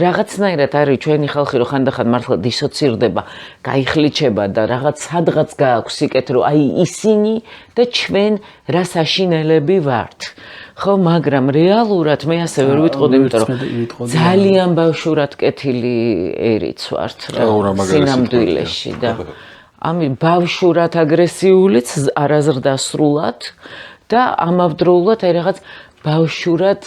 რაღაცნაირად არის ჩვენი ხალხი რომ ხანდახან მართლა დისოცირდება, გაიხლიჩება და რაღაც სადღაც გააქვს სიკეთე რომ აი ისინი და ჩვენ რა საშინელები ვართ. ხო, მაგრამ რეალურად მე ასე ვერ ვიტყოდი, იმიტომ რომ ძალიან ბავშვურად კეთილი ერიც ვართ რა სინამდვილეში და ამი ბავშვურად აგრესიულიც არაზრდასრულად და ამავდროულად აი რაღაც ბავშვურად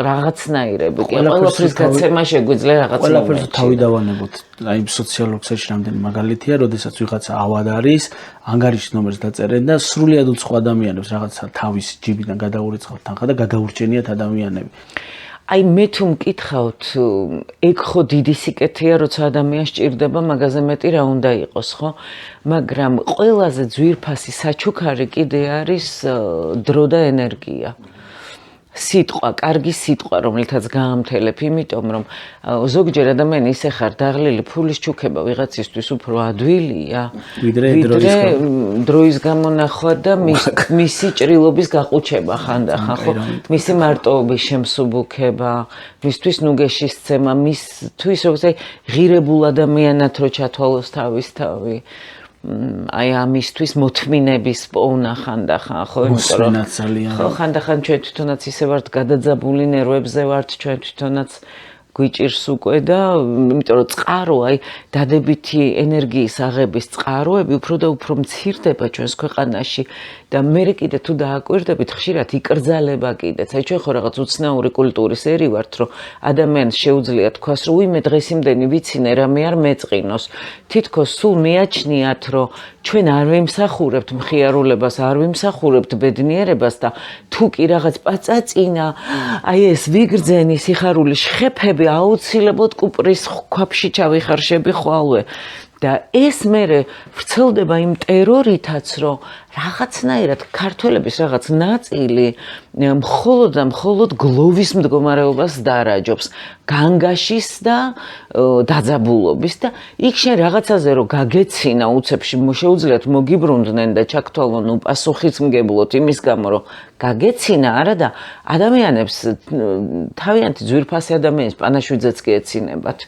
რაღაცნაირები. ყველაფრის გაცემა შეგვიძლია რაღაც ყველაფერს თავი დავანებოთ. აი სოციალურ ქსელში რამდენი მაგალითია, როდესაც ვიღაცა ავად არის, ანგარიშის ნომერს დაწერენ და სრულიად უცხო ადამიანებს რაღაცა თავის ჯიბიდან გადაურიცხავთ თანხა და გადაურჩენიათ ადამიანები. აი მე თუ მკითხავთ, ეგ ხო დიდი სიკეთეა, როცა ადამიანს ჭირდება, მაგაზე მეტი რა უნდა იყოს, ხო? მაგრამ ყველაზე ძვირფასი საჩუქარი კიდე არის დრო და ენერგია. სიტყვა, კარგი სიტყვა, რომელთაც გაამთელებ, იმიტომ რომ ზოგჯერ ადამიანი ისე ხარ დაღლილი ფულის ჩუქება ვიღაცისთვის უფრო ადვილია, ვიდრე დროის გამონახვა და მისი ჭრილობის გაყუჩება ხანდახან, ხო? მისი მარტოობის შემსუბუქება, მისთვის ნუგეშის ცემა, მისთვის როგორც აი ღირებულ ადამიანად რო ჩათვალოს თავის თავი. აი ამისთვის მოთმინების პოვნა ხანდახან, ხო, იმიტომ რომ ხო, ხანდახან ჩვენ თვითონაც ისე ვართ გადაძაბული ნერვებზე ვართ, ჩვენ თვითონაც გვიჭირს უკვე და იმიტომ რომ წყარო, აი დადებითი ენერგიის აღების წყაროები უფრო და უფრო მცირდება ჩვენს ქვეყანაში და მე კიდე თუ დააკვირდებით, ხშირად იკრძალება კიდეც. აი ჩვენ ხო რაღაც უცნაური კულტურის ერი ვართ, რომ ადამიანს შეუძლია თქვას, რომ უიმე დღეს იმდენი ვიცინე, რამე არ მეწყინოს. თითქოს სულ მეაჩნიათ, რომ ჩვენ არ ვიმსახურებთ მხიარულებას, არ ვიმსახურებთ ბედნიერებას და თუ კი რაღაც პაწაწინა, აი ეს ვიგრძენი სიხარულის შხეფები აუცილებლად კუპრის ქვაფში ჩავიხარშები ხვალვე. და ეს მერე ვრცელდება იმ ტერორითაც, რომ რაღაცნაირად ქართველების რაღაც ნაწილი მხოლოდ და მხოლოდ გლოვის მდგომარეობას დარაჯობს, განგაშის და დაძაბულობის და იქ შენ რაღაცაზე რომ გაგეცინა უცებში შეუძლიათ მოგიბრუნდნენ და ჩაქთვალონ უპასუხისმგებლოდ იმის გამო რომ გაგეცინა არა და ადამიანებს თავიანთი ძვირფასი ადამიანის პანაშვიძეც კი ეცინებათ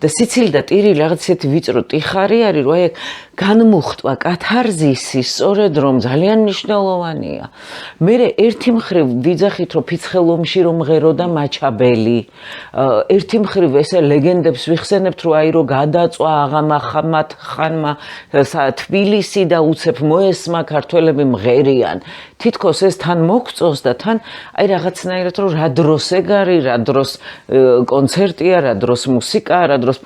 და სიცილი და ტირილი რაღაც ისეთი ვიწრო ტიხარი არის რომ აი განმუხტვა კათარზისი სწორედ რომ ძალიან მნიშვნელოვანია. მე ერთი მხრივ ვიძახით რომ ფიცხელომში რომ ღერო და მაჩაბელი. ერთი მხრივ ესე ლეგენდებს ვიხსენებთ რომ აი რომ გადაწვა აღამახამათ ხანმა თბილისი და უცებ მოესმა ქართველები მღერიან. თითქოს ეს თან მოგწონს და თან აი რაღაცნაირად რომ რა დროს ეგ არის, რა დროს კონცერტია, რა დროს მუსიკაა, რა დროს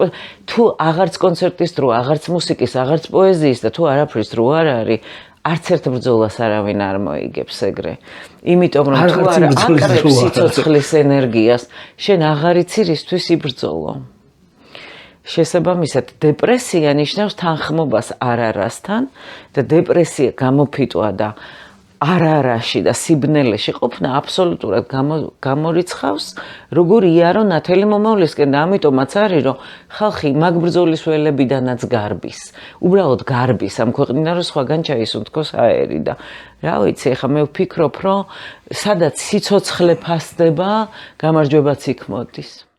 თუ აღარც კონცერტის დრო, აღარც მუსიკის, აღარც პოეზიის და თუ არაფრის დრო არ არის, არც ერთ ბრძოლას არავინ არ მოიგებს ეგრე. იმიტომ რომ თუ არ აკრებს სიცოცხლის ენერგიას, შენ აღარ იცი რისთვის იბრძოლო. შესაბამისად, დეპრესია ნიშნავს თანხმობას არასთან და დეპრესია გამოფიტვა და არარაში და სიბნელეში ყოფნა აბსოლუტურად გამორიცხავს როგორ იარო ნათელი მომავლისკენ და ამიტომაც არის რომ ხალხი მაგ ბრძოლის ველებიდანაც გარბის. უბრალოდ გარბის ამ ქვეყნიდან რომ სხვაგან ჩაისუნთქოს აერი და რა ვიცი, ეხლა მე ვფიქრობ რომ სადაც სიცოცხლე ფასდება, გამარჯვებაც იქ მოდის.